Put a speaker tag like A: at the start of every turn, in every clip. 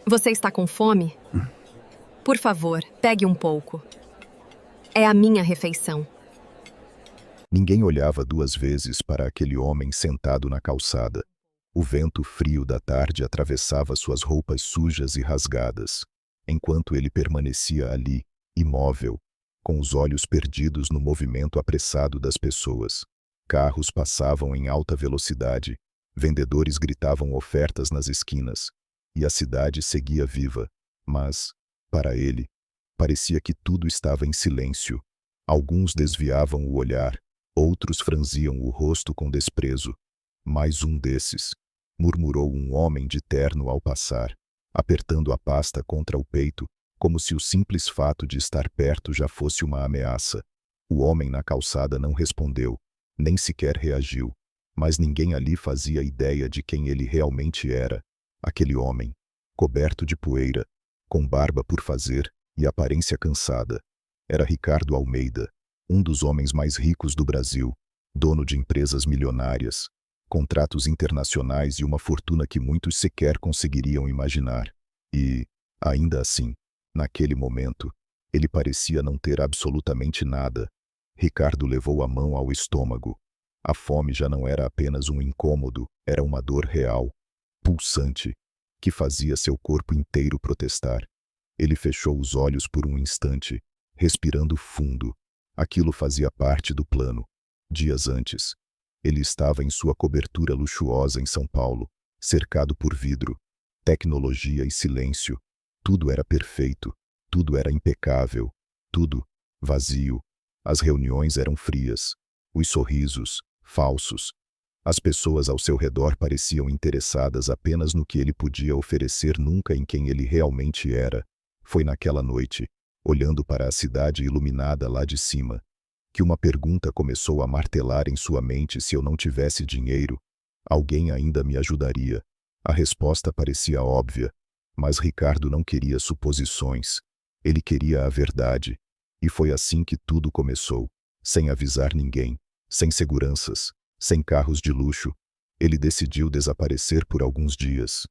A: Você está com fome? Por favor, pegue um pouco. É a minha refeição.
B: Ninguém olhava duas vezes para aquele homem sentado na calçada. O vento frio da tarde atravessava suas roupas sujas e rasgadas, enquanto ele permanecia ali, imóvel, com os olhos perdidos no movimento apressado das pessoas. Carros passavam em alta velocidade, vendedores gritavam ofertas nas esquinas, e a cidade seguia viva, mas, para ele, parecia que tudo estava em silêncio. Alguns desviavam o olhar, outros franziam o rosto com desprezo. Mais um desses, murmurou um homem de terno ao passar, apertando a pasta contra o peito, como se o simples fato de estar perto já fosse uma ameaça. O homem na calçada não respondeu, nem sequer reagiu, mas ninguém ali fazia ideia de quem ele realmente era. Aquele homem, coberto de poeira, com barba por fazer e aparência cansada, era Ricardo Almeida, um dos homens mais ricos do Brasil, dono de empresas milionárias, contratos internacionais e uma fortuna que muitos sequer conseguiriam imaginar. E, ainda assim, naquele momento, ele parecia não ter absolutamente nada. Ricardo levou a mão ao estômago. A fome já não era apenas um incômodo, era uma dor real, pulsante, que fazia seu corpo inteiro protestar. Ele fechou os olhos por um instante, respirando fundo. Aquilo fazia parte do plano. Dias antes, ele estava em sua cobertura luxuosa em São Paulo, cercado por vidro, tecnologia e silêncio. Tudo era perfeito, tudo era impecável, tudo vazio. As reuniões eram frias, os sorrisos falsos. As pessoas ao seu redor pareciam interessadas apenas no que ele podia oferecer, nunca em quem ele realmente era. Foi naquela noite, olhando para a cidade iluminada lá de cima, que uma pergunta começou a martelar em sua mente: se eu não tivesse dinheiro, alguém ainda me ajudaria? A resposta parecia óbvia, mas Ricardo não queria suposições. Ele queria a verdade. E foi assim que tudo começou, sem avisar ninguém, sem seguranças, sem carros de luxo. Ele decidiu desaparecer por alguns dias.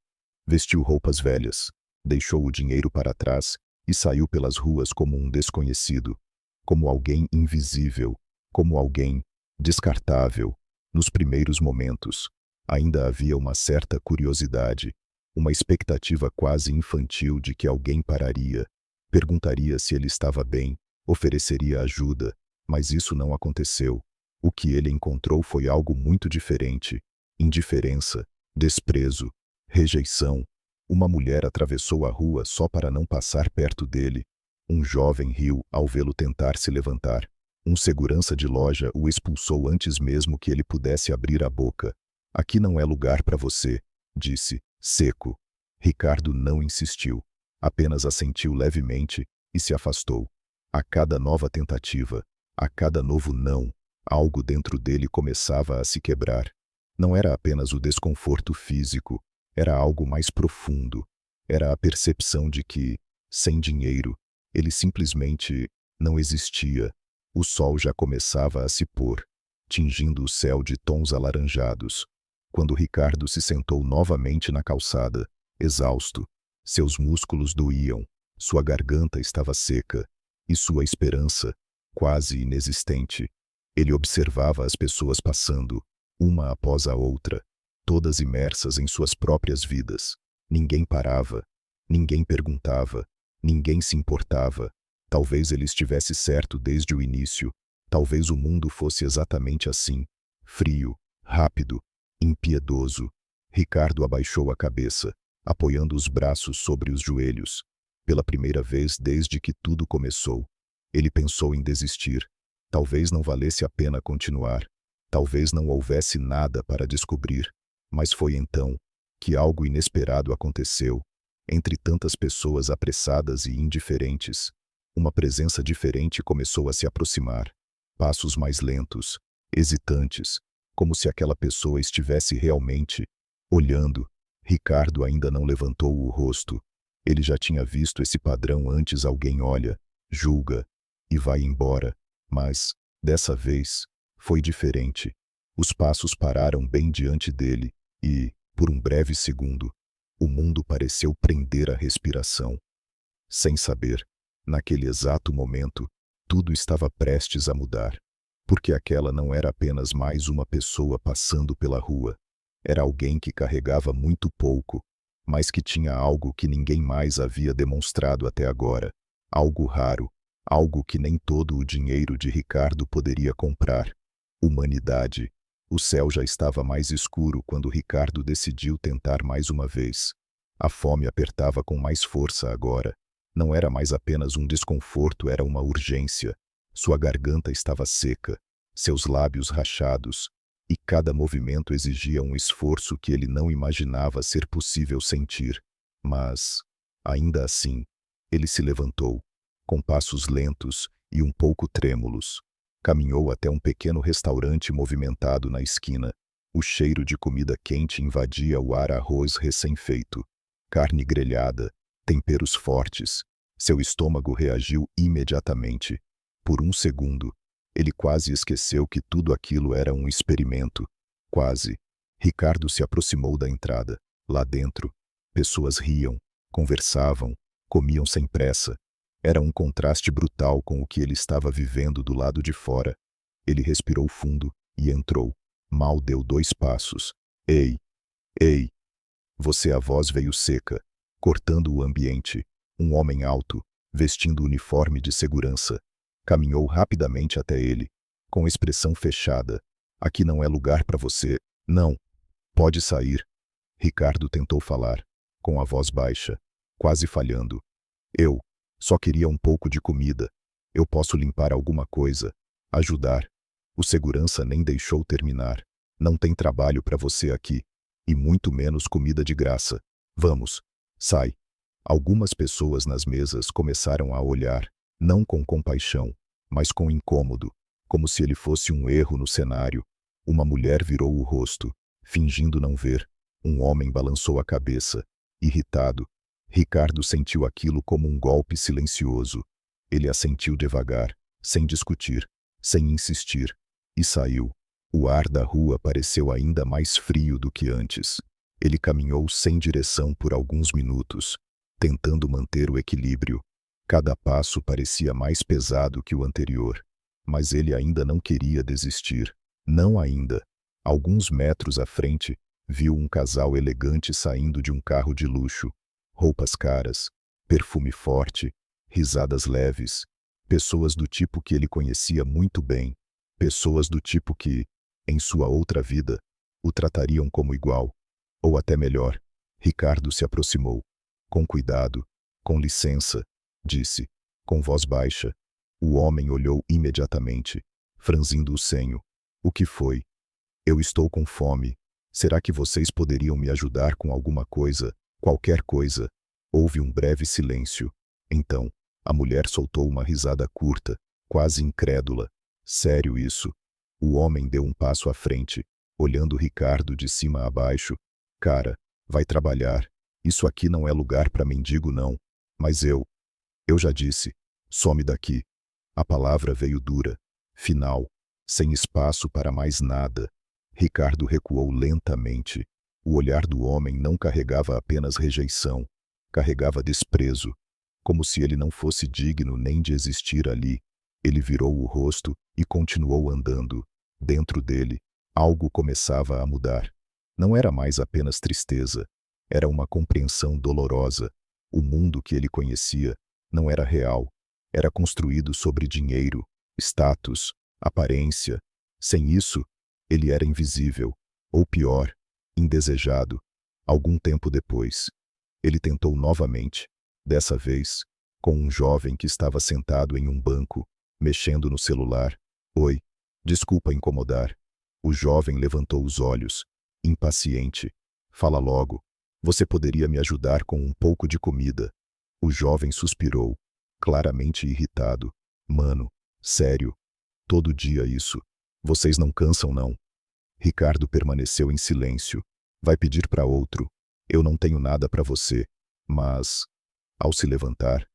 B: Vestiu roupas velhas, deixou o dinheiro para trás e saiu pelas ruas como um desconhecido, como alguém invisível, como alguém descartável. Nos primeiros momentos, ainda havia uma certa curiosidade, uma expectativa quase infantil de que alguém pararia, perguntaria se ele estava bem, ofereceria ajuda, mas isso não aconteceu. O que ele encontrou foi algo muito diferente: indiferença, desprezo, rejeição. Uma mulher atravessou a rua só para não passar perto dele. Um jovem riu ao vê-lo tentar se levantar. Um segurança de loja o expulsou antes mesmo que ele pudesse abrir a boca. Aqui não é lugar para você, disse, seco. Ricardo não insistiu, apenas assentiu levemente e se afastou. A cada nova tentativa, a cada novo não, algo dentro dele começava a se quebrar. Não era apenas o desconforto físico, era algo mais profundo. Era a percepção de que, sem dinheiro, ele simplesmente não existia. O sol já começava a se pôr, tingindo o céu de tons alaranjados, quando Ricardo se sentou novamente na calçada, exausto. Seus músculos doíam, sua garganta estava seca, e sua esperança, quase inexistente. Ele observava as pessoas passando, uma após a outra, todas imersas em suas próprias vidas. Ninguém parava, ninguém perguntava, ninguém se importava. Talvez ele estivesse certo desde o início, talvez o mundo fosse exatamente assim, frio, rápido, impiedoso. Ricardo abaixou a cabeça, apoiando os braços sobre os joelhos. Pela primeira vez desde que tudo começou, ele pensou em desistir. Talvez não valesse a pena continuar, talvez não houvesse nada para descobrir. Mas foi então que algo inesperado aconteceu. Entre tantas pessoas apressadas e indiferentes, uma presença diferente começou a se aproximar. Passos mais lentos, hesitantes, como se aquela pessoa estivesse realmente olhando. Ricardo ainda não levantou o rosto. Ele já tinha visto esse padrão antes: alguém olha, julga e vai embora. Mas, dessa vez, foi diferente. Os passos pararam bem diante dele e, por um breve segundo, O mundo pareceu prender a respiração. Sem saber, naquele exato momento, tudo estava prestes a mudar. Porque aquela não era apenas mais uma pessoa passando pela rua. Era alguém que carregava muito pouco, mas que tinha algo que ninguém mais havia demonstrado até agora. Algo raro, algo que nem todo o dinheiro de Ricardo poderia comprar. Humanidade. O céu já estava mais escuro quando Ricardo decidiu tentar mais uma vez. A fome apertava com mais força agora. Não era mais apenas um desconforto, era uma urgência. Sua garganta estava seca, seus lábios rachados, e cada movimento exigia um esforço que ele não imaginava ser possível sentir. Mas, ainda assim, ele se levantou, com passos lentos e um pouco trêmulos. Caminhou até um pequeno restaurante movimentado na esquina. O cheiro de comida quente invadia o ar, arroz recém-feito, carne grelhada, temperos fortes. Seu estômago reagiu imediatamente. Por um segundo, ele quase esqueceu que tudo aquilo era um experimento. Quase. Ricardo se aproximou da entrada. Lá dentro, pessoas riam, conversavam, comiam sem pressa. Era um contraste brutal com o que ele estava vivendo do lado de fora. Ele respirou fundo e entrou. Mal deu 2 passos. Ei! Ei! Você, a voz veio seca, cortando o ambiente. Um homem alto, vestindo o uniforme de segurança, caminhou rapidamente até ele, com expressão fechada. Aqui não é lugar para você. Não. Pode sair. Ricardo tentou falar, com a voz baixa, quase falhando. Eu só queria um pouco de comida. Eu posso limpar alguma coisa, ajudar. O segurança nem deixou terminar. Não tem trabalho para você aqui, e muito menos comida de graça. Vamos, sai. Algumas pessoas nas mesas começaram a olhar, não com compaixão, mas com incômodo, como se ele fosse um erro no cenário. Uma mulher virou o rosto, fingindo não ver. Um homem balançou a cabeça, irritado. Ricardo sentiu aquilo como um golpe silencioso. Ele assentiu devagar, sem discutir, sem insistir, e saiu. O ar da rua pareceu ainda mais frio do que antes. Ele caminhou sem direção por alguns minutos, tentando manter o equilíbrio. Cada passo parecia mais pesado que o anterior, mas ele ainda não queria desistir. Não ainda. Alguns metros à frente, viu um casal elegante saindo de um carro de luxo. Roupas caras, perfume forte, risadas leves. Pessoas do tipo que ele conhecia muito bem. Pessoas do tipo que, em sua outra vida, o tratariam como igual. Ou até melhor. Ricardo se aproximou. Com cuidado. Com licença, disse, com voz baixa. O homem olhou imediatamente, franzindo o senho. O que foi? Eu estou com fome. Será que vocês poderiam me ajudar com alguma coisa, qualquer coisa? Houve um breve silêncio. Então, a mulher soltou uma risada curta, quase incrédula. Sério isso? O homem deu um passo à frente, olhando Ricardo de cima a baixo. Cara, vai trabalhar. Isso aqui não é lugar para mendigo não. Mas eu já disse, some daqui. A palavra veio dura, final, sem espaço para mais nada. Ricardo recuou lentamente. O olhar do homem não carregava apenas rejeição, carregava desprezo, como se ele não fosse digno nem de existir ali. Ele virou o rosto e continuou andando. Dentro dele, algo começava a mudar. Não era mais apenas tristeza, era uma compreensão dolorosa. O mundo que ele conhecia não era real, era construído sobre dinheiro, status, aparência. Sem isso, ele era invisível, ou pior, indesejado. Algum tempo depois, ele tentou novamente, dessa vez, com um jovem que estava sentado em um banco, mexendo no celular. Oi, desculpa incomodar. O jovem levantou os olhos, impaciente. Fala logo. Você poderia me ajudar com um pouco de comida? O jovem suspirou, claramente irritado. Mano, sério. Todo dia isso. Vocês não cansam, não? Ricardo permaneceu em silêncio. Vai pedir para outro. Eu não tenho nada para você. Mas, ao se levantar,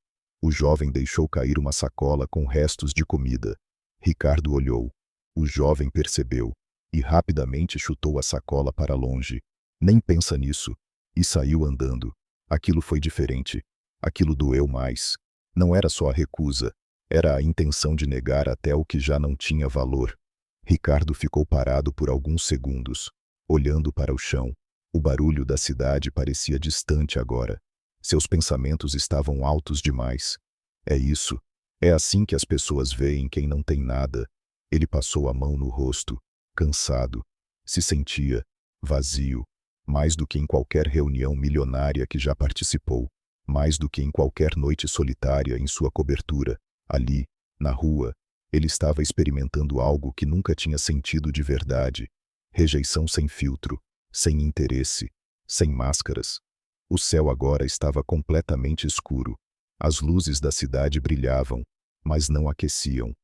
B: o jovem deixou cair uma sacola com restos de comida. Ricardo olhou. O jovem percebeu e rapidamente chutou a sacola para longe. Nem pensa nisso. e saiu andando. Aquilo foi diferente. Aquilo doeu mais. Não era só a recusa, era a intenção de negar até o que já não tinha valor. Ricardo ficou parado por alguns segundos, olhando para o chão. O barulho da cidade parecia distante agora. Seus pensamentos estavam altos demais. É isso. É assim que as pessoas veem quem não tem nada. Ele passou a mão no rosto, cansado. Se sentia vazio, mais do que em qualquer reunião milionária que já participou, mais do que em qualquer noite solitária em sua cobertura. Ali, na rua, ele estava experimentando algo que nunca tinha sentido de verdade. Rejeição sem filtro, sem interesse, sem máscaras. O céu agora estava completamente escuro. As luzes da cidade brilhavam, mas não aqueciam.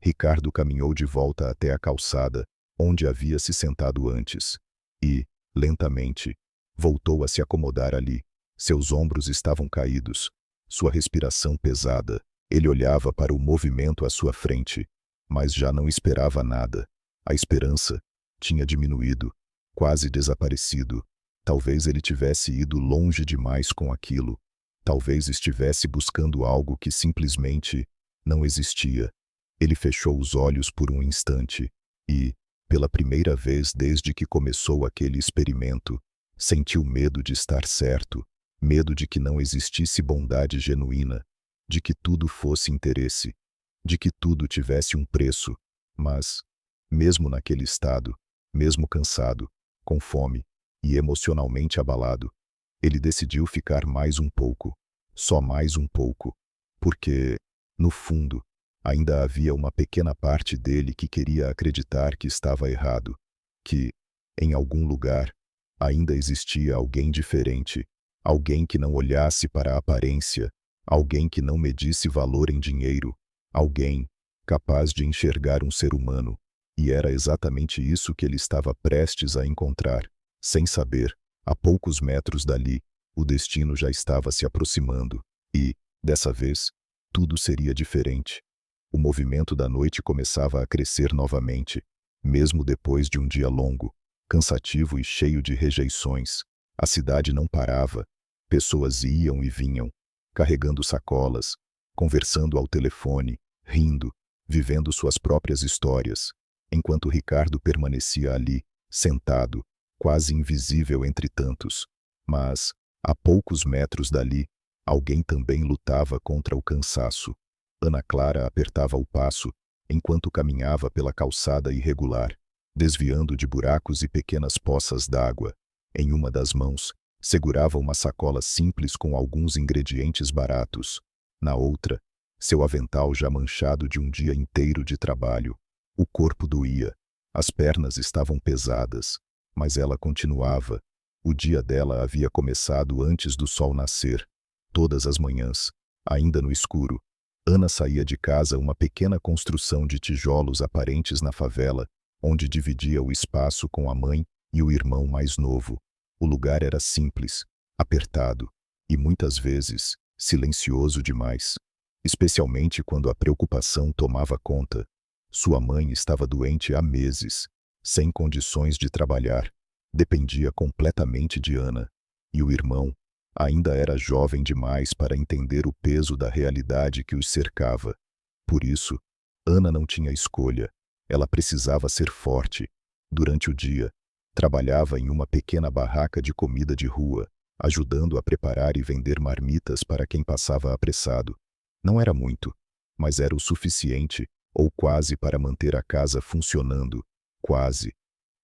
B: Ricardo caminhou de volta até a calçada, onde havia se sentado antes. E, lentamente, voltou a se acomodar ali. Seus ombros estavam caídos, sua respiração pesada. Ele olhava para o movimento à sua frente, mas já não esperava nada. A esperança tinha diminuído, quase desaparecido. Talvez ele tivesse ido longe demais com aquilo. Talvez estivesse buscando algo que simplesmente não existia. Ele fechou os olhos por um instante e, pela primeira vez desde que começou aquele experimento, sentiu medo de estar certo, medo de que não existisse bondade genuína, de que tudo fosse interesse, de que tudo tivesse um preço. Mas, mesmo naquele estado, mesmo cansado, com fome e emocionalmente abalado, ele decidiu ficar mais um pouco, só mais um pouco, porque, no fundo, ainda havia uma pequena parte dele que queria acreditar que estava errado, que, em algum lugar, ainda existia alguém diferente, alguém que não olhasse para a aparência, alguém que não medisse valor em dinheiro, alguém capaz de enxergar um ser humano. E era exatamente isso que ele estava prestes a encontrar. Sem saber, a poucos metros dali, o destino já estava se aproximando. E, dessa vez, tudo seria diferente. O movimento da noite começava a crescer novamente, mesmo depois de um dia longo, cansativo e cheio de rejeições. A cidade não parava. Pessoas iam e vinham, carregando sacolas, conversando ao telefone, rindo, vivendo suas próprias histórias, enquanto Ricardo permanecia ali, sentado, quase invisível entre tantos. Mas, a poucos metros dali, alguém também lutava contra o cansaço. Ana Clara apertava o passo, enquanto caminhava pela calçada irregular, desviando de buracos e pequenas poças d'água. Em uma das mãos, segurava uma sacola simples com alguns ingredientes baratos. Na outra, seu avental já manchado de um dia inteiro de trabalho. O corpo doía, as pernas estavam pesadas, mas ela continuava. O dia dela havia começado antes do sol nascer. Todas as manhãs, ainda no escuro, Ana saía de casa, uma pequena construção de tijolos aparentes na favela, onde dividia o espaço com a mãe e o irmão mais novo. O lugar era simples, apertado e, muitas vezes, silencioso demais, especialmente quando a preocupação tomava conta. Sua mãe estava doente há meses, sem condições de trabalhar, dependia completamente de Ana, e o irmão ainda era jovem demais para entender o peso da realidade que os cercava. Por isso, Ana não tinha escolha. Ela precisava ser forte. Durante o dia, trabalhava em uma pequena barraca de comida de rua, ajudando a preparar e vender marmitas para quem passava apressado. Não era muito, mas era o suficiente, ou quase, para manter a casa funcionando. Quase.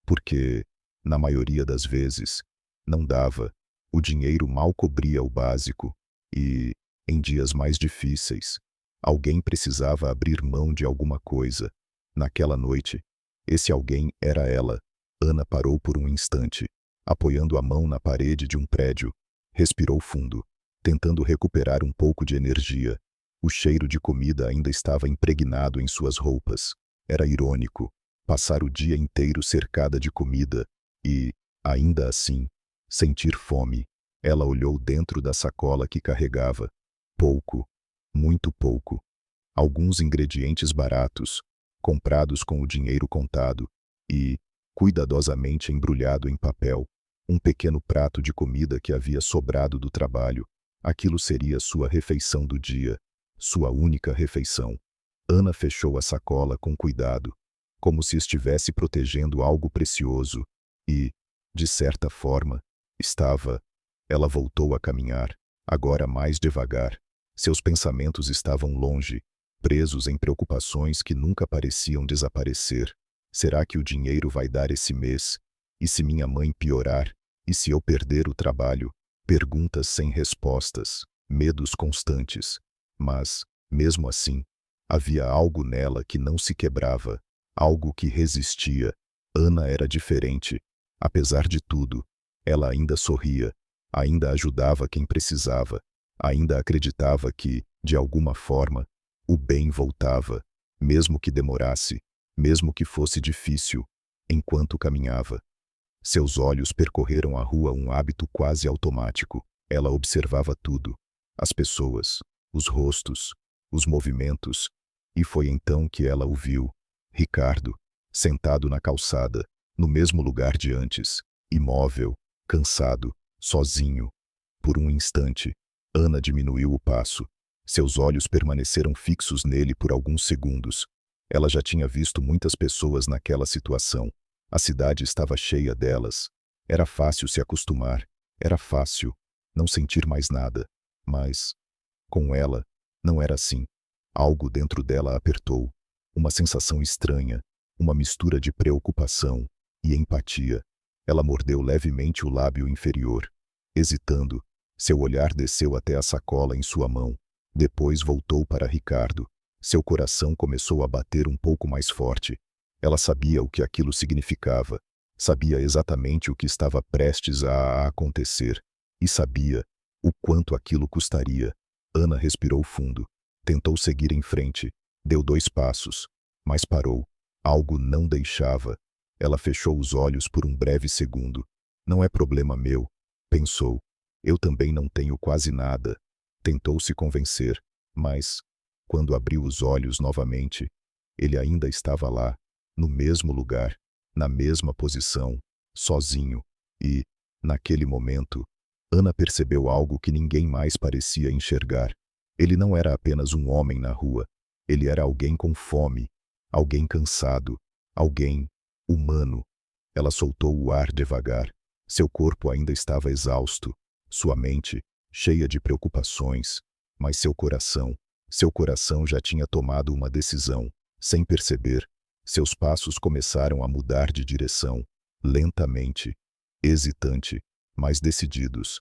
B: Porque, na maioria das vezes, não dava. O dinheiro mal cobria o básico e, em dias mais difíceis, alguém precisava abrir mão de alguma coisa. Naquela noite, esse alguém era ela. Ana parou por um instante, apoiando a mão na parede de um prédio. Respirou fundo, tentando recuperar um pouco de energia. O cheiro de comida ainda estava impregnado em suas roupas. Era irônico, passar o dia inteiro cercada de comida e, ainda assim, sentir fome. Ela olhou dentro da sacola que carregava. Pouco, muito pouco. Alguns ingredientes baratos, comprados com o dinheiro contado e, cuidadosamente embrulhado em papel. Um pequeno prato de comida que havia sobrado do trabalho. Aquilo seria sua refeição do dia, sua única refeição. Ana fechou a sacola com cuidado, como se estivesse protegendo algo precioso, e, de certa forma, estava. Ela voltou a caminhar, agora mais devagar. Seus pensamentos estavam longe, presos em preocupações que nunca pareciam desaparecer. Será que o dinheiro vai dar esse mês? E se minha mãe piorar? E se eu perder o trabalho? Perguntas sem respostas, medos constantes. Mas, mesmo assim, havia algo nela que não se quebrava, algo que resistia. Ana era diferente. Apesar de tudo, ela ainda sorria, ainda ajudava quem precisava, ainda acreditava que, de alguma forma, o bem voltava, mesmo que demorasse, mesmo que fosse difícil, enquanto caminhava. Seus olhos percorreram a rua, um hábito quase automático. Ela observava tudo, as pessoas, os rostos, os movimentos, e foi então que ela o viu, Ricardo, sentado na calçada, no mesmo lugar de antes, imóvel, cansado, sozinho. Por um instante, Ana diminuiu o passo. Seus olhos permaneceram fixos nele por alguns segundos. Ela já tinha visto muitas pessoas naquela situação. A cidade estava cheia delas. Era fácil se acostumar. Era fácil não sentir mais nada. Mas, com ela, não era assim. Algo dentro dela apertou. Uma sensação estranha, uma mistura de preocupação e empatia. Ela mordeu levemente o lábio inferior. Hesitando, seu olhar desceu até a sacola em sua mão. Depois voltou para Ricardo. Seu coração começou a bater um pouco mais forte. Ela sabia o que aquilo significava. Sabia exatamente o que estava prestes a acontecer. E sabia o quanto aquilo custaria. Ana respirou fundo. Tentou seguir em frente. Deu 2 passos. Mas parou. Algo não deixava. Ela fechou os olhos por um breve segundo. Não é problema meu, pensou. Eu também não tenho quase nada. Tentou se convencer, mas, quando abriu os olhos novamente, ele ainda estava lá, no mesmo lugar, na mesma posição, sozinho. E, naquele momento, Ana percebeu algo que ninguém mais parecia enxergar. Ele não era apenas um homem na rua. Ele era alguém com fome, alguém cansado, alguém humano. Ela soltou o ar devagar. Seu corpo ainda estava exausto, sua mente cheia de preocupações, mas seu coração já tinha tomado uma decisão. Sem perceber, seus passos começaram a mudar de direção, lentamente, hesitante, mas decididos.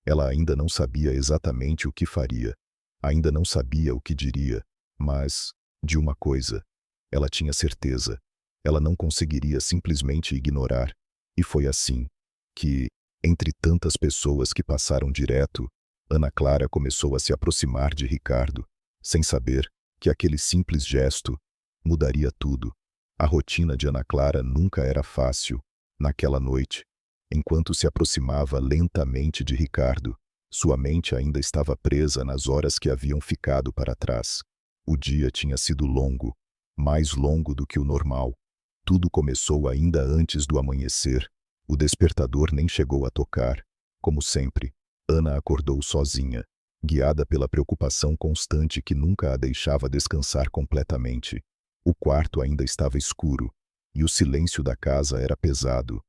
B: Ela ainda não sabia exatamente o que faria, ainda não sabia o que diria, mas, de uma coisa, ela tinha certeza. Ela não conseguiria simplesmente ignorar. E foi assim que, entre tantas pessoas que passaram direto, Ana Clara começou a se aproximar de Ricardo, sem saber que aquele simples gesto mudaria tudo. A rotina de Ana Clara nunca era fácil. Naquela noite, enquanto se aproximava lentamente de Ricardo, sua mente ainda estava presa nas horas que haviam ficado para trás. O dia tinha sido longo, mais longo do que o normal. Tudo começou ainda antes do amanhecer. O despertador nem chegou a tocar. Como sempre, Ana acordou sozinha, guiada pela preocupação constante que nunca a deixava descansar completamente. O quarto ainda estava escuro, e o silêncio da casa era pesado.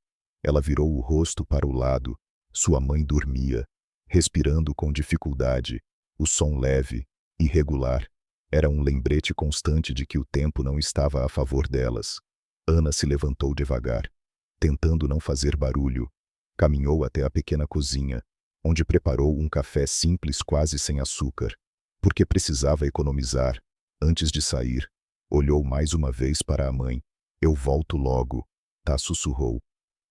B: Ela virou o rosto para o lado. Sua mãe dormia, respirando com dificuldade. O som leve, irregular, era um lembrete constante de que o tempo não estava a favor delas. Ana se levantou devagar, tentando não fazer barulho. Caminhou até a pequena cozinha, onde preparou um café simples quase sem açúcar, porque precisava economizar. Antes de sair, olhou mais uma vez para a mãe. Eu volto logo, Tá sussurrou,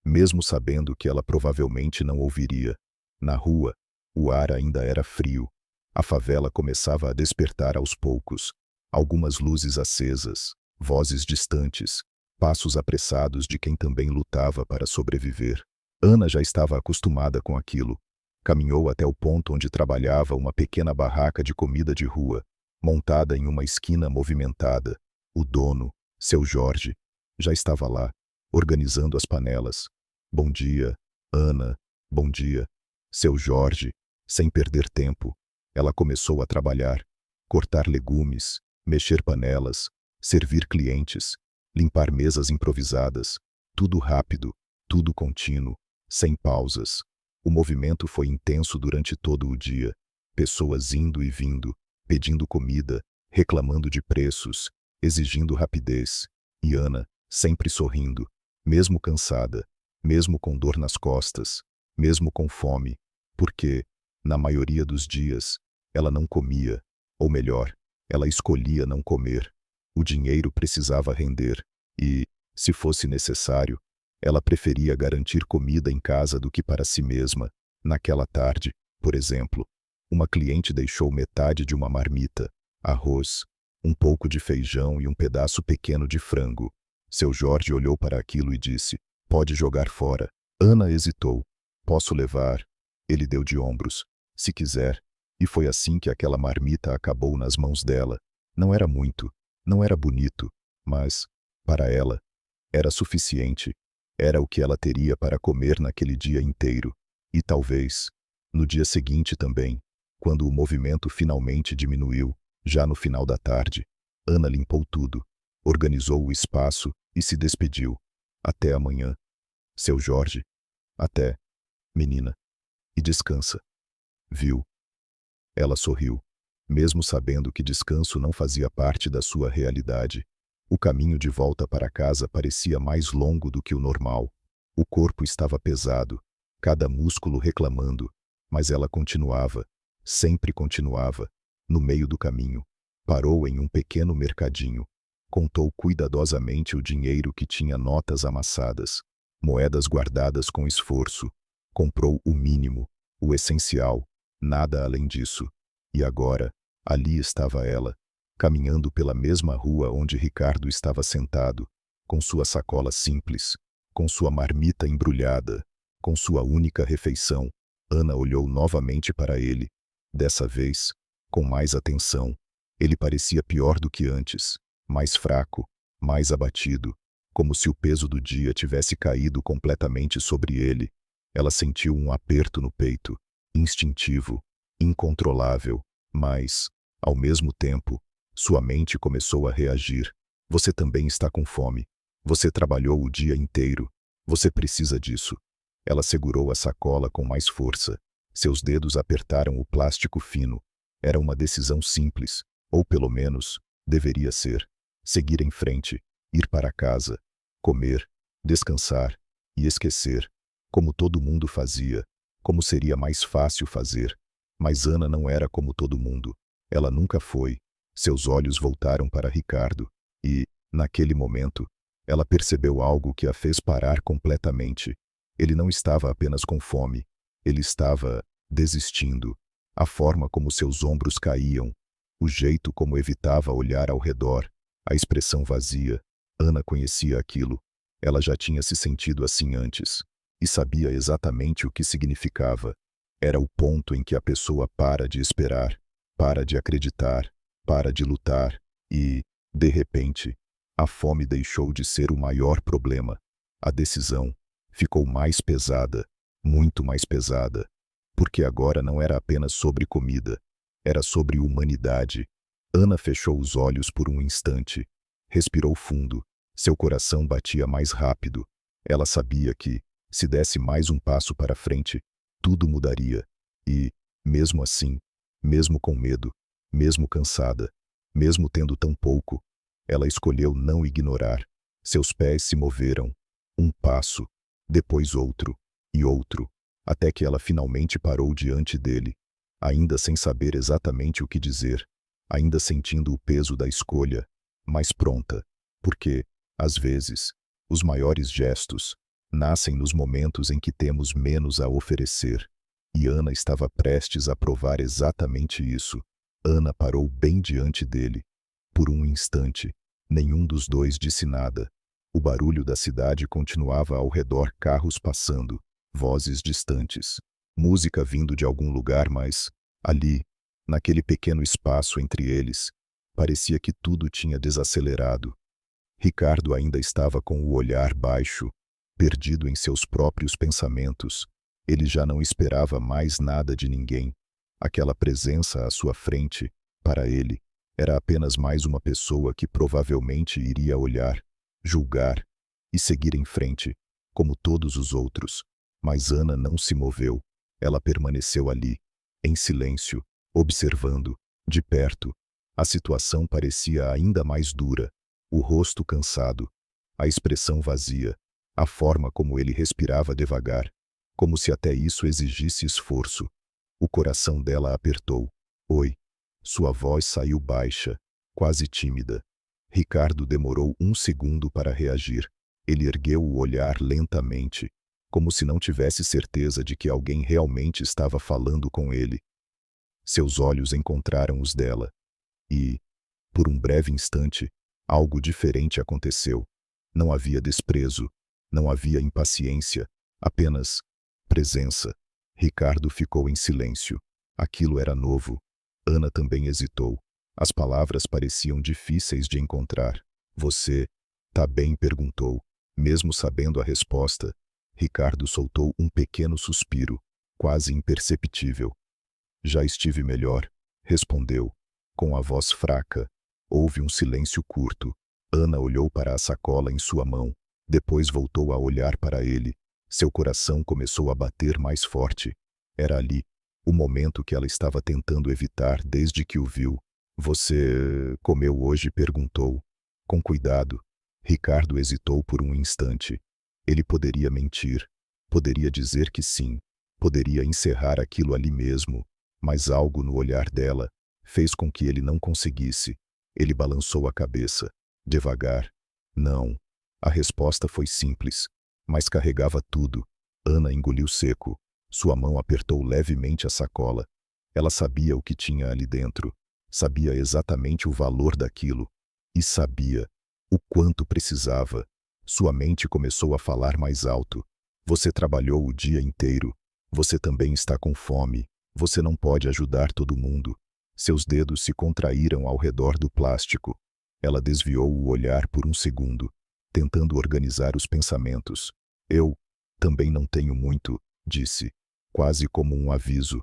B: mesmo sabendo que ela provavelmente não ouviria. Na rua, o ar ainda era frio. A favela começava a despertar aos poucos. Algumas luzes acesas, vozes distantes, passos apressados de quem também lutava para sobreviver. Ana já estava acostumada com aquilo. Caminhou até o ponto onde trabalhava uma pequena barraca de comida de rua, montada em uma esquina movimentada. O dono, seu Jorge, já estava lá, organizando as panelas. Bom dia, Ana, bom dia. Seu Jorge, sem perder tempo, ela começou a trabalhar, cortar legumes, mexer panelas, servir clientes, limpar mesas improvisadas, tudo rápido, tudo contínuo, sem pausas. O movimento foi intenso durante todo o dia, pessoas indo e vindo, pedindo comida, reclamando de preços, exigindo rapidez, e Ana, sempre sorrindo, mesmo cansada, mesmo com dor nas costas, mesmo com fome, porque, na maioria dos dias, ela não comia, ou melhor, ela escolhia não comer. O dinheiro precisava render e, se fosse necessário, ela preferia garantir comida em casa do que para si mesma. Naquela tarde, por exemplo, uma cliente deixou metade de uma marmita, arroz, um pouco de feijão e um pedaço pequeno de frango. Seu Jorge olhou para aquilo e disse: "Pode jogar fora." Ana hesitou. "Posso levar?" Ele deu de ombros. "Se quiser." E foi assim que aquela marmita acabou nas mãos dela. Não era muito, não era bonito, mas, para ela, era suficiente. Era o que ela teria para comer naquele dia inteiro. E talvez, no dia seguinte também, quando o movimento finalmente diminuiu, já no final da tarde, Ana limpou tudo, organizou o espaço e se despediu. "Até amanhã, seu Jorge." "Até, menina. E descansa." "Viu?" Ela sorriu, mesmo sabendo que descanso não fazia parte da sua realidade. O caminho de volta para casa parecia mais longo do que o normal. O corpo estava pesado, cada músculo reclamando, mas ela continuava, sempre continuava. No meio do caminho, parou em um pequeno mercadinho. Contou cuidadosamente o dinheiro que tinha notas amassadas, moedas guardadas com esforço. Comprou o mínimo, o essencial, nada além disso. E agora, ali estava ela, caminhando pela mesma rua onde Ricardo estava sentado, com sua sacola simples, com sua marmita embrulhada, com sua única refeição. Ana olhou novamente para ele, dessa vez, com mais atenção. Ele parecia pior do que antes, mais fraco, mais abatido, como se o peso do dia tivesse caído completamente sobre ele. Ela sentiu um aperto no peito, instintivo, incontrolável, mas, ao mesmo tempo, sua mente começou a reagir. "Você também está com fome. Você trabalhou o dia inteiro. Você precisa disso." Ela segurou a sacola com mais força. Seus dedos apertaram o plástico fino. Era uma decisão simples, ou pelo menos, deveria ser. Seguir em frente, ir para casa, comer, descansar e esquecer, como todo mundo fazia, como seria mais fácil fazer. Mas Ana não era como todo mundo. Ela nunca foi. Seus olhos voltaram para Ricardo e, naquele momento, ela percebeu algo que a fez parar completamente. Ele não estava apenas com fome. Ele estava desistindo. A forma como seus ombros caíam, o jeito como evitava olhar ao redor, a expressão vazia. Ana conhecia aquilo. Ela já tinha se sentido assim antes e sabia exatamente o que significava. Era o ponto em que a pessoa para de esperar, para de acreditar, para de lutar e, de repente, a fome deixou de ser o maior problema. A decisão ficou mais pesada, muito mais pesada, porque agora não era apenas sobre comida, era sobre humanidade. Ana fechou os olhos por um instante, respirou fundo, seu coração batia mais rápido. Ela sabia que, se desse mais um passo para frente, tudo mudaria. E, mesmo assim, mesmo com medo, mesmo cansada, mesmo tendo tão pouco, ela escolheu não ignorar. Seus pés se moveram, um passo, depois outro, e outro, até que ela finalmente parou diante dele, ainda sem saber exatamente o que dizer, ainda sentindo o peso da escolha, mas pronta, porque, às vezes, os maiores gestos nascem nos momentos em que temos menos a oferecer. E Ana estava prestes a provar exatamente isso. Ana parou bem diante dele. Por um instante, nenhum dos dois disse nada. O barulho da cidade continuava ao redor, carros passando, vozes distantes, música vindo de algum lugar, mas, ali, naquele pequeno espaço entre eles, parecia que tudo tinha desacelerado. Ricardo ainda estava com o olhar baixo, perdido em seus próprios pensamentos. Ele já não esperava mais nada de ninguém. Aquela presença à sua frente, para ele, era apenas mais uma pessoa que provavelmente iria olhar, julgar e seguir em frente, como todos os outros. Mas Ana não se moveu. Ela permaneceu ali, em silêncio, observando, de perto. A situação parecia ainda mais dura. O rosto cansado, a expressão vazia, a forma como ele respirava devagar, como se até isso exigisse esforço. O coração dela apertou. Oi. Sua voz saiu baixa, quase tímida. Ricardo demorou um segundo para reagir. Ele ergueu o olhar lentamente, como se não tivesse certeza de que alguém realmente estava falando com ele. Seus olhos encontraram os dela. E, por um breve instante, algo diferente aconteceu. Não havia desprezo, não havia impaciência, apenas presença. Ricardo ficou em silêncio. Aquilo era novo. Ana também hesitou. As palavras pareciam difíceis de encontrar. Você tá bem? Perguntou. Mesmo sabendo a resposta, Ricardo soltou um pequeno suspiro, quase imperceptível. Já estive melhor, respondeu, com a voz fraca. Houve um silêncio curto. Ana olhou para a sacola em sua mão. Depois voltou a olhar para ele. Seu coração começou a bater mais forte. Era ali, o momento que ela estava tentando evitar desde que o viu. Você comeu hoje? Perguntou. Com cuidado. Ricardo hesitou por um instante. Ele poderia mentir. Poderia dizer que sim. Poderia encerrar aquilo ali mesmo. Mas algo no olhar dela fez com que ele não conseguisse. Ele balançou a cabeça. Devagar. Não. A resposta foi simples, mas carregava tudo. Ana engoliu seco. Sua mão apertou levemente a sacola. Ela sabia o que tinha ali dentro. Sabia exatamente o valor daquilo. E sabia o quanto precisava. Sua mente começou a falar mais alto. Você trabalhou o dia inteiro. Você também está com fome. Você não pode ajudar todo mundo. Seus dedos se contraíram ao redor do plástico. Ela desviou o olhar por um segundo, tentando organizar os pensamentos. Eu também não tenho muito, disse, quase como um aviso.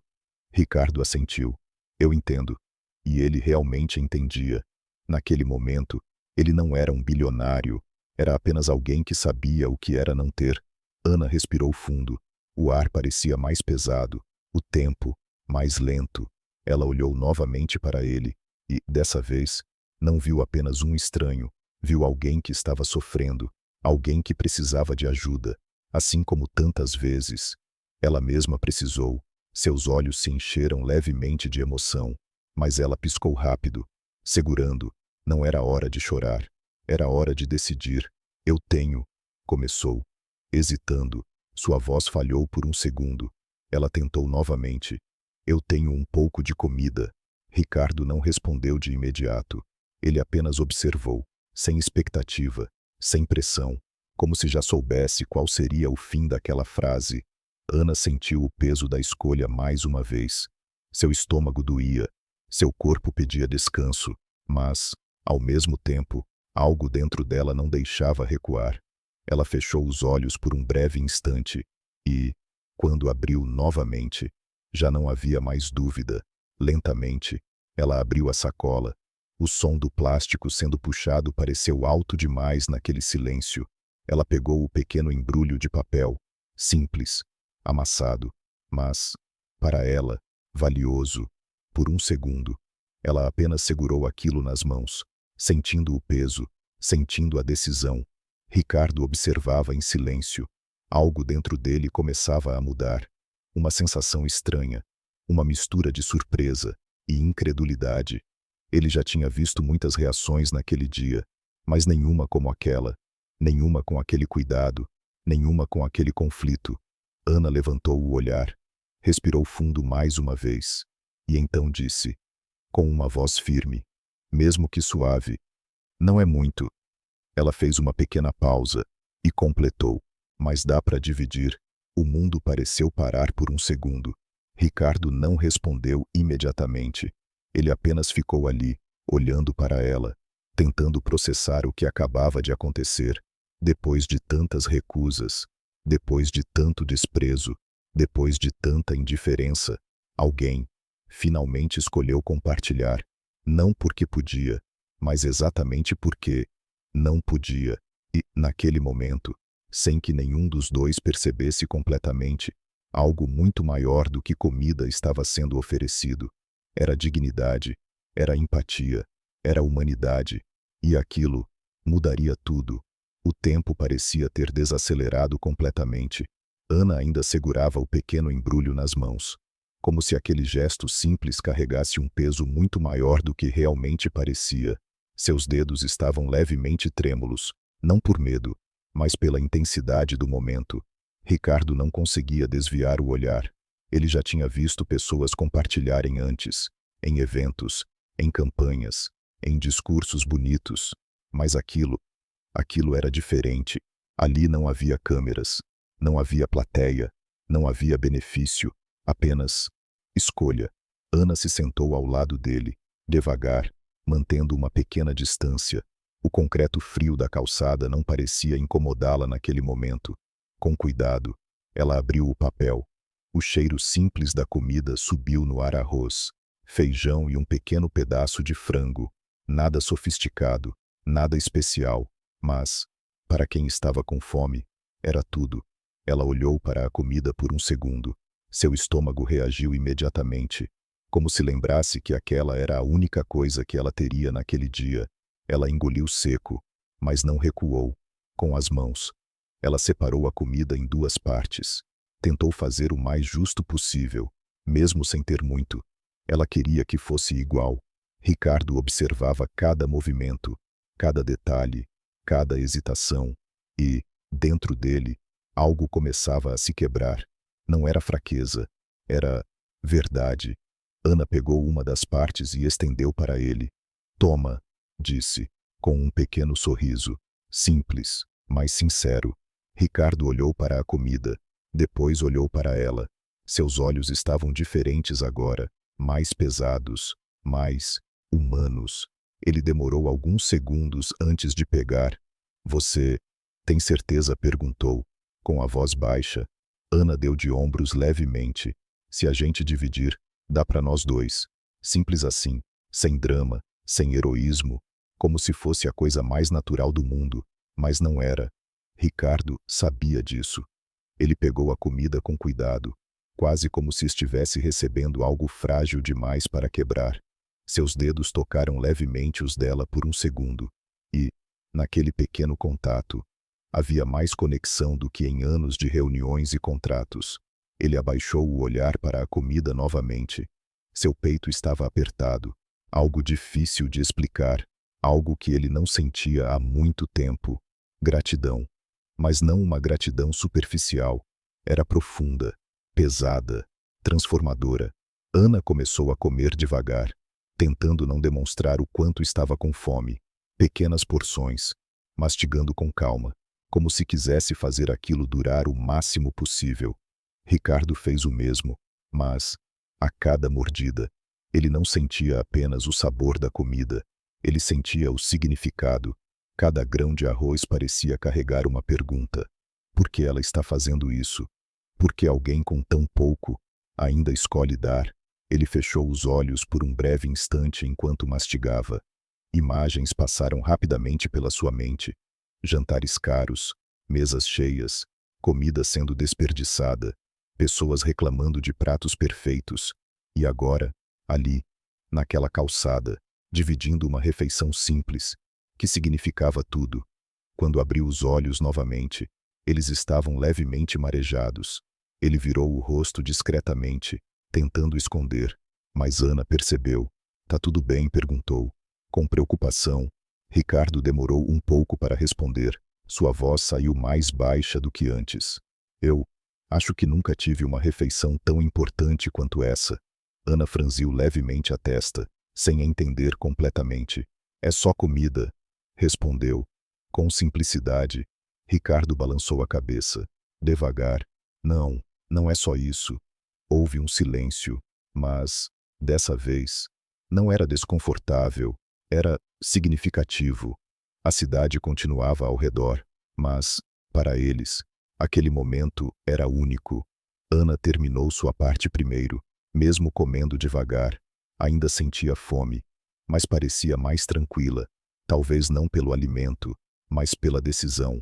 B: Ricardo assentiu. Eu entendo. E ele realmente entendia. Naquele momento, ele não era um bilionário, era apenas alguém que sabia o que era não ter. Ana respirou fundo. O ar parecia mais pesado, o tempo mais lento. Ela olhou novamente para ele e, dessa vez, não viu apenas um estranho, viu alguém que estava sofrendo, alguém que precisava de ajuda, assim como tantas vezes. Ela mesma precisou. Seus olhos se encheram levemente de emoção, mas ela piscou rápido, segurando. Não era hora de chorar, era hora de decidir. Eu tenho, começou, hesitando. Sua voz falhou por um segundo. Ela tentou novamente. Eu tenho um pouco de comida. Ricardo não respondeu de imediato. Ele apenas observou, sem expectativa, sem pressão, como se já soubesse qual seria o fim daquela frase. Ana sentiu o peso da escolha mais uma vez. Seu estômago doía, seu corpo pedia descanso, mas, ao mesmo tempo, algo dentro dela não deixava recuar. Ela fechou os olhos por um breve instante e, quando abriu novamente, já não havia mais dúvida. Lentamente, ela abriu a sacola. O som do plástico sendo puxado pareceu alto demais naquele silêncio. Ela pegou o pequeno embrulho de papel, simples, amassado, mas, para ela, valioso. Por um segundo, ela apenas segurou aquilo nas mãos, sentindo o peso, sentindo a decisão. Ricardo observava em silêncio. Algo dentro dele começava a mudar. Uma sensação estranha, uma mistura de surpresa e incredulidade. Ele já tinha visto muitas reações naquele dia, mas nenhuma como aquela, nenhuma com aquele cuidado, nenhuma com aquele conflito. Ana levantou o olhar, respirou fundo mais uma vez, e então disse, com uma voz firme, mesmo que suave, não é muito. Ela fez uma pequena pausa e completou, mas dá para dividir. O mundo pareceu parar por um segundo. Ricardo não respondeu imediatamente. Ele apenas ficou ali, olhando para ela, tentando processar o que acabava de acontecer. Depois de tantas recusas, depois de tanto desprezo, depois de tanta indiferença, alguém finalmente escolheu compartilhar, não porque podia, mas exatamente porque não podia, e, naquele momento, sem que nenhum dos dois percebesse completamente, algo muito maior do que comida estava sendo oferecido. Era dignidade, era empatia, era humanidade, e aquilo mudaria tudo. O tempo parecia ter desacelerado completamente. Ana ainda segurava o pequeno embrulho nas mãos, como se aquele gesto simples carregasse um peso muito maior do que realmente parecia. Seus dedos estavam levemente trêmulos, não por medo, mas pela intensidade do momento. Ricardo não conseguia desviar o olhar. Ele já tinha visto pessoas compartilharem antes, em eventos, em campanhas, em discursos bonitos, mas aquilo era diferente. Ali não havia câmeras, não havia plateia, não havia benefício, apenas escolha. Ana se sentou ao lado dele, devagar, mantendo uma pequena distância. O concreto frio da calçada não parecia incomodá-la naquele momento. Com cuidado, ela abriu o papel. O cheiro simples da comida subiu no ar: arroz, feijão e um pequeno pedaço de frango. Nada sofisticado, nada especial, mas, para quem estava com fome, era tudo. Ela olhou para a comida por um segundo. Seu estômago reagiu imediatamente, como se lembrasse que aquela era a única coisa que ela teria naquele dia. Ela engoliu seco, mas não recuou. Com as mãos, ela separou a comida em duas partes. Tentou fazer o mais justo possível, mesmo sem ter muito. Ela queria que fosse igual. Ricardo observava cada movimento, cada detalhe, cada hesitação, e, dentro dele, algo começava a se quebrar. Não era fraqueza, era verdade. Ana pegou uma das partes e estendeu para ele. Toma, disse, com um pequeno sorriso, simples, mas sincero. Ricardo olhou para a comida, depois olhou para ela. Seus olhos estavam diferentes agora, mais pesados, mais humanos. Ele demorou alguns segundos antes de pegar. Você tem certeza? Perguntou, com a voz baixa. Ana deu de ombros levemente. Se a gente dividir, dá para nós dois. Simples assim, sem drama, sem heroísmo, como se fosse a coisa mais natural do mundo, mas não era. Ricardo sabia disso. Ele pegou a comida com cuidado, quase como se estivesse recebendo algo frágil demais para quebrar. Seus dedos tocaram levemente os dela por um segundo, e, naquele pequeno contato, havia mais conexão do que em anos de reuniões e contratos. Ele abaixou o olhar para a comida novamente. Seu peito estava apertado, algo difícil de explicar, algo que ele não sentia há muito tempo. Gratidão. Mas não uma gratidão superficial. Era profunda, pesada, transformadora. Ana começou a comer devagar, tentando não demonstrar o quanto estava com fome. Pequenas porções, mastigando com calma, como se quisesse fazer aquilo durar o máximo possível. Ricardo fez o mesmo, mas, a cada mordida, ele não sentia apenas o sabor da comida, ele sentia o significado. Cada grão de arroz parecia carregar uma pergunta. Por que ela está fazendo isso? Por que alguém com tão pouco ainda escolhe dar? Ele fechou os olhos por um breve instante enquanto mastigava. Imagens passaram rapidamente pela sua mente. Jantares caros, mesas cheias, comida sendo desperdiçada, pessoas reclamando de pratos perfeitos. E agora, ali, naquela calçada, dividindo uma refeição simples, que significava tudo. Quando abriu os olhos novamente, eles estavam levemente marejados. Ele virou o rosto discretamente, tentando esconder, mas Ana percebeu. Tá tudo bem? Perguntou, com preocupação. Ricardo demorou um pouco para responder. Sua voz saiu mais baixa do que antes. Eu acho que nunca tive uma refeição tão importante quanto essa. Ana franziu levemente a testa, sem entender completamente. É só comida, respondeu, com simplicidade. Ricardo balançou a cabeça, devagar. Não, não é só isso. Houve um silêncio, mas, dessa vez, não era desconfortável, era significativo. A cidade continuava ao redor, Mas, para eles, aquele momento era único. Ana terminou sua parte primeiro, mesmo comendo devagar. Ainda sentia fome, mas parecia mais tranquila, talvez não pelo alimento, mas pela decisão.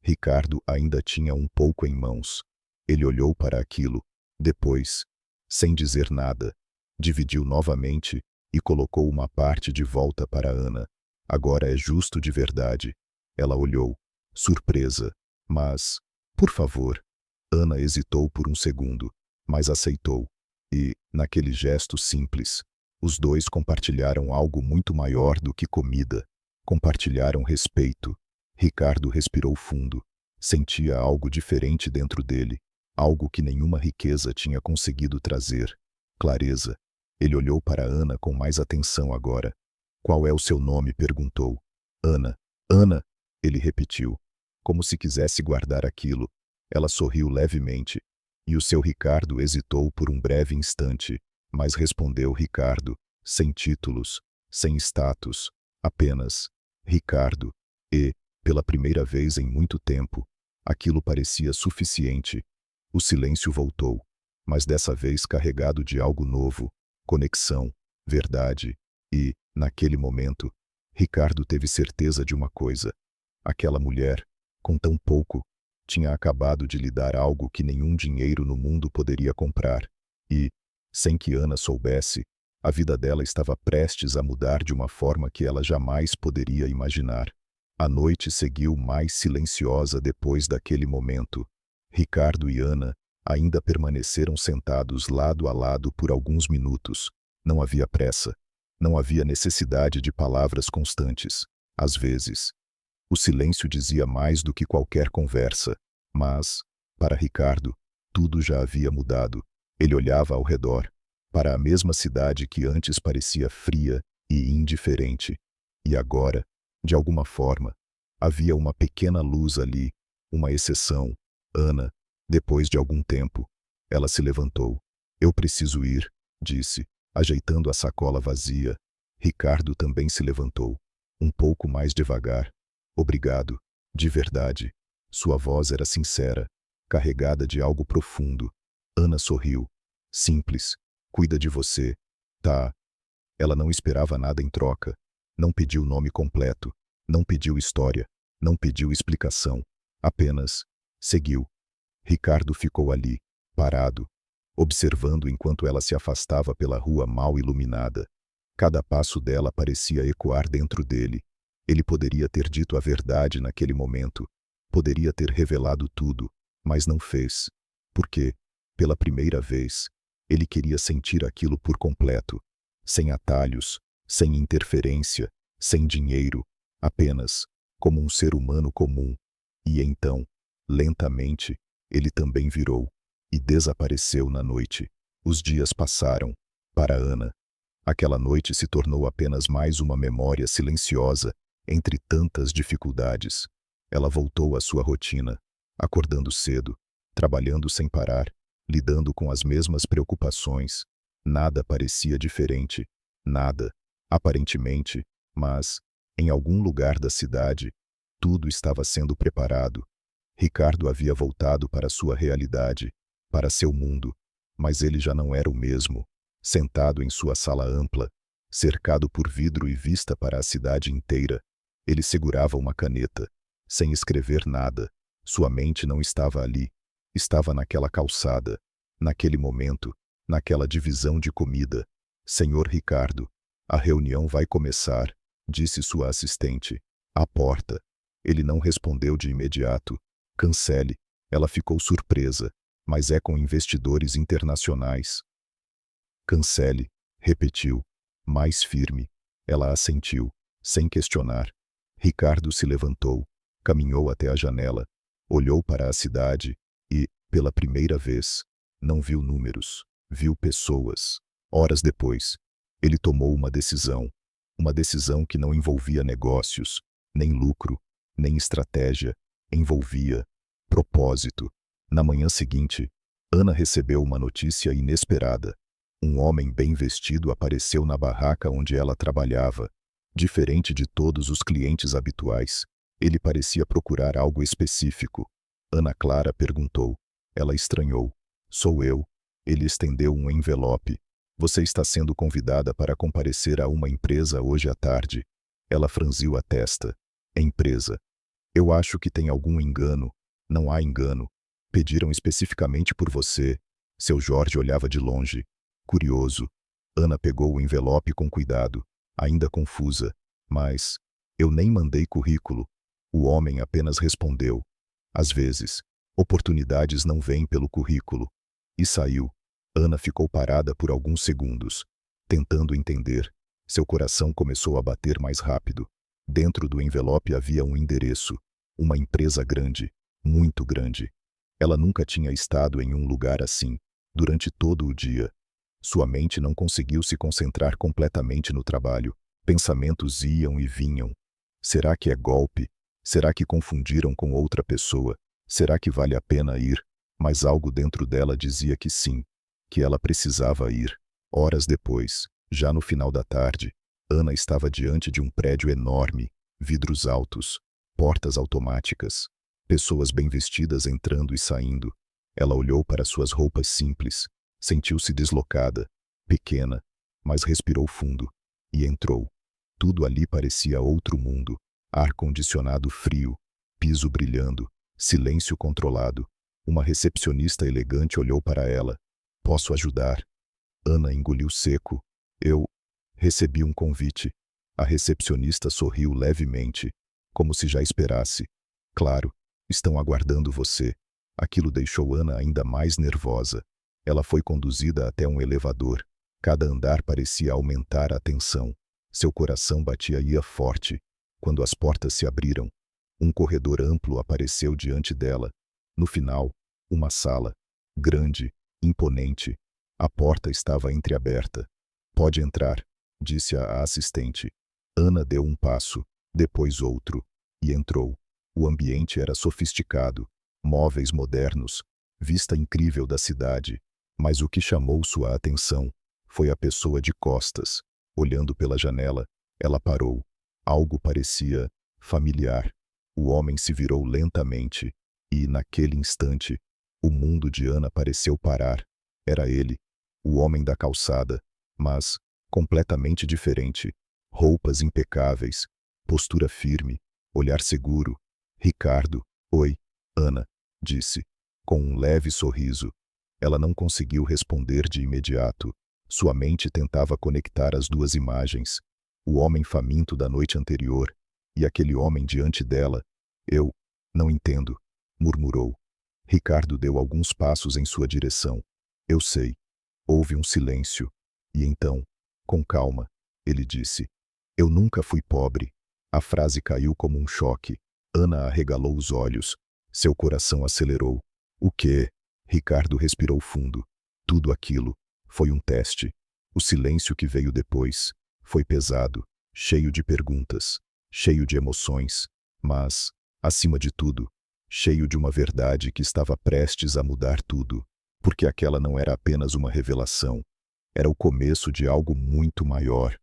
B: Ricardo ainda tinha um pouco em mãos. Ele olhou para aquilo, depois, sem dizer nada, dividiu novamente e colocou uma parte de volta para Ana. Agora é justo de verdade. Ela olhou, surpresa. Mas, por favor. Ana hesitou por um segundo, mas aceitou. E, naquele gesto simples, os dois compartilharam algo muito maior do que comida. Compartilharam respeito. Ricardo respirou fundo. Sentia algo diferente dentro dele, algo que nenhuma riqueza tinha conseguido trazer. Clareza. Ele olhou para Ana com mais atenção agora. Qual é o seu nome? Perguntou. Ana. Ana, ele repetiu, como se quisesse guardar aquilo. Ela sorriu levemente. E o seu Ricardo hesitou por um breve instante, mas respondeu Ricardo, sem títulos, sem status, apenas Ricardo. E, pela primeira vez em muito tempo, aquilo parecia suficiente. O silêncio voltou, mas dessa vez carregado de algo novo, conexão, verdade. E, naquele momento, Ricardo teve certeza de uma coisa. Aquela mulher, com tão pouco, tinha acabado de lhe dar algo que nenhum dinheiro no mundo poderia comprar. E, sem que Ana soubesse, a vida dela estava prestes a mudar de uma forma que ela jamais poderia imaginar. A noite seguiu mais silenciosa depois daquele momento. Ricardo e Ana ainda permaneceram sentados lado a lado por alguns minutos. Não havia pressa. Não havia necessidade de palavras constantes. Às vezes, o silêncio dizia mais do que qualquer conversa. Mas, para Ricardo, tudo já havia mudado. Ele olhava ao redor, para a mesma cidade que antes parecia fria e indiferente. E agora, de alguma forma, havia uma pequena luz ali, uma exceção. Ana, depois de algum tempo, ela se levantou. Eu preciso ir, disse, ajeitando a sacola vazia. Ricardo também se levantou, um pouco mais devagar. Obrigado, de verdade. Sua voz era sincera, carregada de algo profundo. Ana sorriu. Simples. Cuida de você. Tá. Ela não esperava nada em troca. Não pediu nome completo. Não pediu história. Não pediu explicação. Apenas seguiu. Ricardo ficou ali, parado, observando enquanto ela se afastava pela rua mal iluminada. Cada passo dela parecia ecoar dentro dele. Ele poderia ter dito a verdade naquele momento. Poderia ter revelado tudo, mas não fez. Porque, pela primeira vez, ele queria sentir aquilo por completo. Sem atalhos, sem interferência, sem dinheiro, apenas como um ser humano comum. E então, lentamente, ele também virou e desapareceu na noite. Os dias passaram. Para Ana, aquela noite se tornou apenas mais uma memória silenciosa entre tantas dificuldades. Ela voltou à sua rotina, acordando cedo, trabalhando sem parar, lidando com as mesmas preocupações. Nada parecia diferente, nada, aparentemente, mas, em algum lugar da cidade, tudo estava sendo preparado. Ricardo havia voltado para sua realidade, para seu mundo, mas ele já não era o mesmo. Sentado em sua sala ampla, cercado por vidro e vista para a cidade inteira, ele segurava uma caneta, sem escrever nada. Sua mente não estava ali, estava naquela calçada, naquele momento, naquela divisão de comida. Senhor Ricardo, a reunião vai começar, disse sua assistente. À porta. Ele não respondeu de imediato. Cancele. Ela ficou surpresa. Mas é com investidores internacionais. Cancele, repetiu, mais firme. Ela assentiu, sem questionar. Ricardo se levantou, caminhou até a janela, olhou para a cidade e, pela primeira vez, não viu números, viu pessoas. Horas depois, ele tomou uma decisão que não envolvia negócios, nem lucro, nem estratégia, envolvia propósito. Na manhã seguinte, Ana recebeu uma notícia inesperada. Um homem bem vestido apareceu na barraca onde ela trabalhava. Diferente de todos os clientes habituais, Ele parecia procurar algo específico. Ana Clara perguntou. Ela estranhou. Sou eu. Ele estendeu um envelope. Você está sendo convidada para comparecer a uma empresa hoje à tarde. Ela franziu a testa. Empresa. Eu acho que tem algum engano. Não há engano. Pediram especificamente por você. Seu Jorge olhava de longe. Curioso. Ana pegou o envelope com cuidado, ainda confusa. Mas eu nem mandei currículo. O homem apenas respondeu. Às vezes, oportunidades não vêm pelo currículo. E saiu. Ana ficou parada por alguns segundos, tentando entender. Seu coração começou a bater mais rápido. Dentro do envelope havia um endereço. Uma empresa grande, muito grande. Ela nunca tinha estado em um lugar assim, durante todo o dia. Sua mente não conseguiu se concentrar completamente no trabalho. Pensamentos iam e vinham. Será que é golpe? Será que confundiram com outra pessoa? Será que vale a pena ir? Mas algo dentro dela dizia que sim, que ela precisava ir. Horas depois, já no final da tarde, Ana estava diante de um prédio enorme, vidros altos, portas automáticas, pessoas bem vestidas entrando e saindo. Ela olhou para suas roupas simples, sentiu-se deslocada, pequena, mas respirou fundo e entrou. Tudo ali parecia outro mundo. Ar-condicionado frio, piso brilhando, silêncio controlado. Uma recepcionista elegante olhou para ela. Posso ajudar? Ana engoliu seco. Eu recebi um convite. A recepcionista sorriu levemente, como se já esperasse. Claro, estão aguardando você. Aquilo deixou Ana ainda mais nervosa. Ela foi conduzida até um elevador. Cada andar parecia aumentar a tensão. Seu coração batia forte. Quando as portas se abriram, um corredor amplo apareceu diante dela. No final, uma sala, grande, imponente. A porta estava entreaberta. Pode entrar, disse a assistente. Ana deu um passo, depois outro, e entrou. O ambiente era sofisticado, móveis modernos, vista incrível da cidade. Mas o que chamou sua atenção foi a pessoa de costas. Olhando pela janela, ela parou. Algo parecia familiar. O homem se virou lentamente e, naquele instante, o mundo de Ana pareceu parar. Era ele, o homem da calçada, mas completamente diferente. Roupas impecáveis, postura firme, olhar seguro. Ricardo, oi, Ana, disse, com um leve sorriso. Ela não conseguiu responder de imediato. Sua mente tentava conectar as duas imagens. O homem faminto da noite anterior e aquele homem diante dela. Eu não entendo, murmurou. Ricardo deu alguns passos em sua direção. Eu sei. Houve um silêncio. E então, com calma, ele disse. Eu nunca fui pobre. A frase caiu como um choque. Ana arregalou os olhos. Seu coração acelerou. O quê? Ricardo respirou fundo. Tudo aquilo foi um teste. O silêncio que veio depois foi pesado, cheio de perguntas, cheio de emoções, mas, acima de tudo, cheio de uma verdade que estava prestes a mudar tudo, porque aquela não era apenas uma revelação, era o começo de algo muito maior.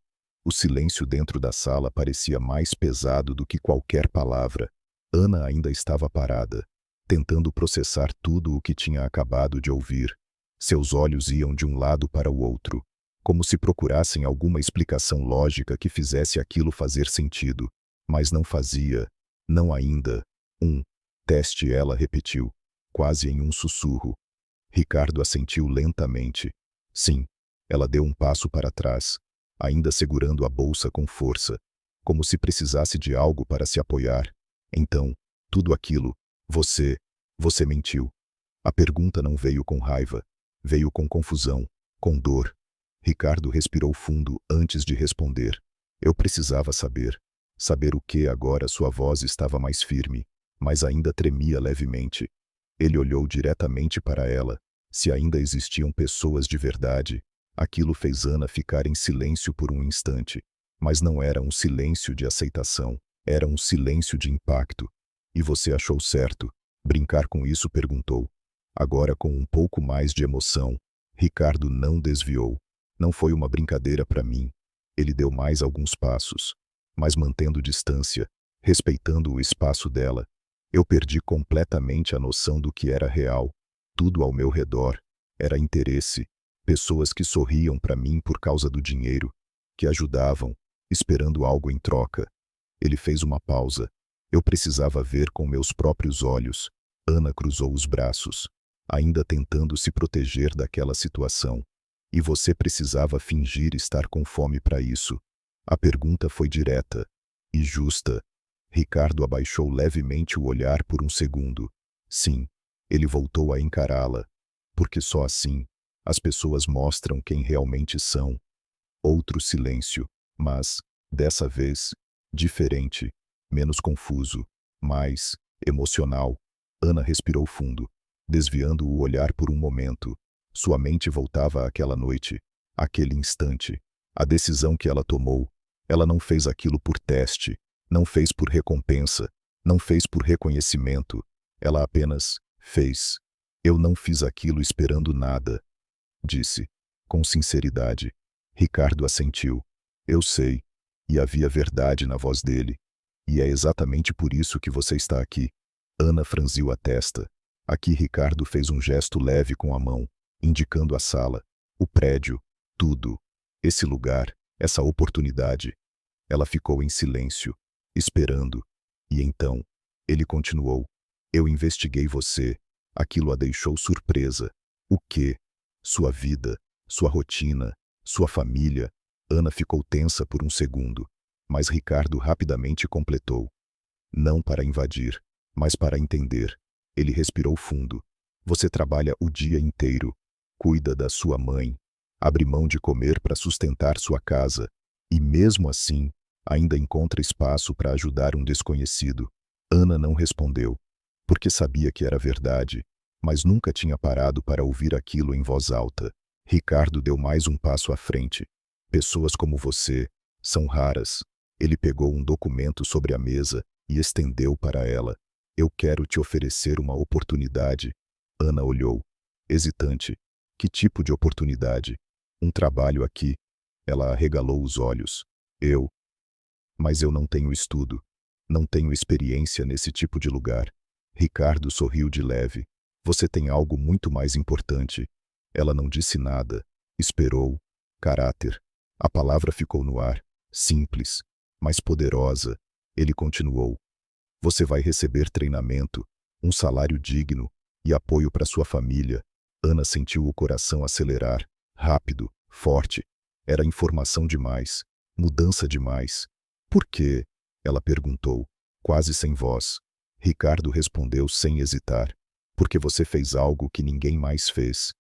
B: O silêncio dentro da sala parecia mais pesado do que qualquer palavra. Ana ainda estava parada, tentando processar tudo o que tinha acabado de ouvir. Seus olhos iam de um lado para o outro, como se procurassem alguma explicação lógica que fizesse aquilo fazer sentido. Mas não fazia. Não ainda. Teste, ela repetiu, quase em um sussurro. Ricardo assentiu lentamente. Sim. Ela deu um passo para trás, ainda segurando a bolsa com força, como se precisasse de algo para se apoiar. Então, tudo aquilo, você mentiu. A pergunta não veio com raiva, veio com confusão, com dor. Ricardo respirou fundo antes de responder. Eu precisava saber. Saber o que agora sua voz estava mais firme, mas ainda tremia levemente. Ele olhou diretamente para ela. Se ainda existiam pessoas de verdade, aquilo fez Ana ficar em silêncio por um instante. Mas não era um silêncio de aceitação, era um silêncio de impacto. E você achou certo? Brincar com isso? Perguntou. Agora com um pouco mais de emoção. Ricardo não desviou. Não foi uma brincadeira para mim. Ele deu mais alguns passos, mas mantendo distância, respeitando o espaço dela. Eu perdi completamente a noção do que era real. Tudo ao meu redor era interesse, pessoas que sorriam para mim por causa do dinheiro, que ajudavam, esperando algo em troca. Ele fez uma pausa. Eu precisava ver com meus próprios olhos. Ana cruzou os braços, ainda tentando se proteger daquela situação. E você precisava fingir estar com fome para isso. A pergunta foi direta e justa. Ricardo abaixou levemente o olhar por um segundo. Sim, ele voltou a encará-la. Porque só assim, as pessoas mostram quem realmente são. Outro silêncio, mas, dessa vez, diferente, menos confuso, mais emocional. Ana respirou fundo, desviando o olhar por um momento. Sua mente voltava àquela noite, àquele instante. A decisão que ela tomou. Ela não fez aquilo por teste, não fez por recompensa, não fez por reconhecimento. Ela apenas fez. Eu não fiz aquilo esperando nada, disse, com sinceridade. Ricardo assentiu. Eu sei. E havia verdade na voz dele. E é exatamente por isso que você está aqui. Ana franziu a testa. Aqui Ricardo fez um gesto leve com a mão, indicando a sala, o prédio, tudo. Esse lugar, essa oportunidade. Ela ficou em silêncio, esperando. E então, ele continuou. Eu investiguei você. Aquilo a deixou surpresa. O quê? Sua vida, sua rotina, sua família. Ana ficou tensa por um segundo, mas Ricardo rapidamente completou. Não para invadir, mas para entender. Ele respirou fundo. Você trabalha o dia inteiro, cuida da sua mãe, abre mão de comer para sustentar sua casa, e mesmo assim, ainda encontra espaço para ajudar um desconhecido. Ana não respondeu, porque sabia que era verdade, mas nunca tinha parado para ouvir aquilo em voz alta. Ricardo deu mais um passo à frente. Pessoas como você são raras. Ele pegou um documento sobre a mesa e estendeu para ela. Eu quero te oferecer uma oportunidade. Ana olhou, hesitante. Que tipo de oportunidade? Um trabalho aqui. Ela arregalou os olhos. Mas eu não tenho estudo. Não tenho experiência nesse tipo de lugar. Ricardo sorriu de leve. Você tem algo muito mais importante. Ela não disse nada. Esperou. Caráter. A palavra ficou no ar. Simples, mas poderosa. Ele continuou. Você vai receber treinamento, um salário digno e apoio para sua família. Ana sentiu o coração acelerar. Rápido, forte. Era informação demais. Mudança demais. Por quê? Ela perguntou, quase sem voz. Ricardo respondeu sem hesitar. Porque você fez algo que ninguém mais fez.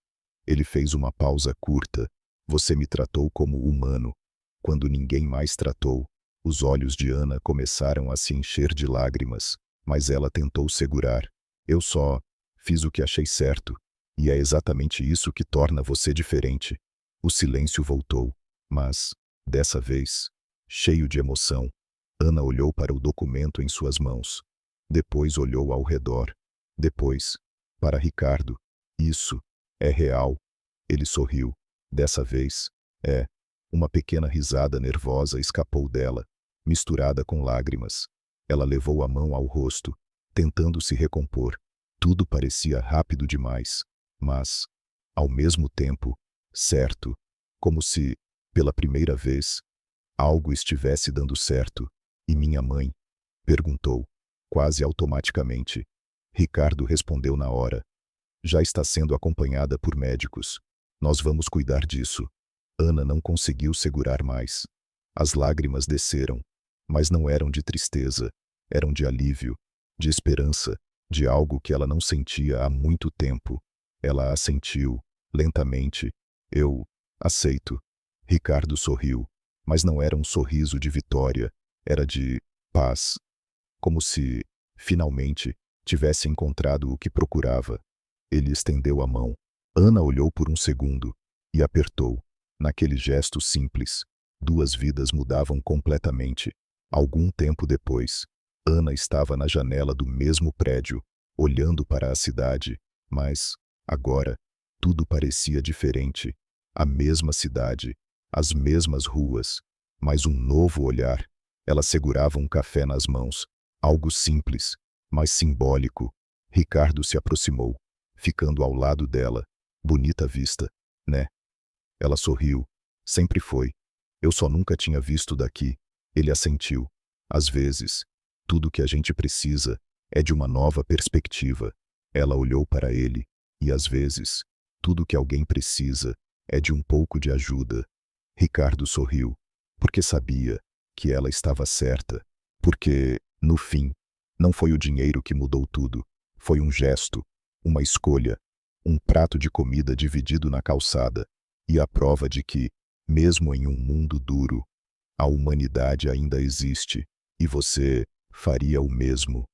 B: Ele fez uma pausa curta. Você me tratou como humano. Quando ninguém mais tratou, os olhos de Ana começaram a se encher de lágrimas, mas ela tentou segurar. Eu só fiz o que achei certo, e é exatamente isso que torna você diferente. O silêncio voltou, mas, dessa vez, cheio de emoção, Ana olhou para o documento em suas mãos. Depois olhou ao redor. Depois, para Ricardo. Isso é real. Ele sorriu. Dessa vez, uma pequena risada nervosa escapou dela, misturada com lágrimas. Ela levou a mão ao rosto, tentando se recompor. Tudo parecia rápido demais, mas, ao mesmo tempo, certo, como se, pela primeira vez, algo estivesse dando certo. E minha mãe? Perguntou, quase automaticamente. Ricardo respondeu na hora. Já está sendo acompanhada por médicos. Nós vamos cuidar disso. Ana não conseguiu segurar mais. As lágrimas desceram, mas não eram de tristeza, eram de alívio, de esperança, de algo que ela não sentia há muito tempo. Ela assentiu, lentamente. Eu aceito. Ricardo sorriu, mas não era um sorriso de vitória, era de paz. Como se, finalmente, tivesse encontrado o que procurava. Ele estendeu a mão. Ana olhou por um segundo e apertou. Naquele gesto simples, duas vidas mudavam completamente. Algum tempo depois, Ana estava na janela do mesmo prédio, olhando para a cidade, mas, agora, tudo parecia diferente. A mesma cidade, as mesmas ruas, mas um novo olhar. Ela segurava um café nas mãos, Algo simples, mas simbólico. Ricardo se aproximou, ficando ao lado dela. Bonita vista, né? Ela sorriu. Sempre foi. Eu só nunca tinha visto daqui. Ele assentiu. Às vezes, tudo que a gente precisa é de uma nova perspectiva. Ela olhou para ele. E às vezes, tudo que alguém precisa é de um pouco de ajuda. Ricardo sorriu, porque sabia que ela estava certa. Porque, no fim, não foi o dinheiro que mudou tudo. Foi um gesto, uma escolha, um prato de comida dividido na calçada. E a prova de que, mesmo em um mundo duro, a humanidade ainda existe. E você faria o mesmo.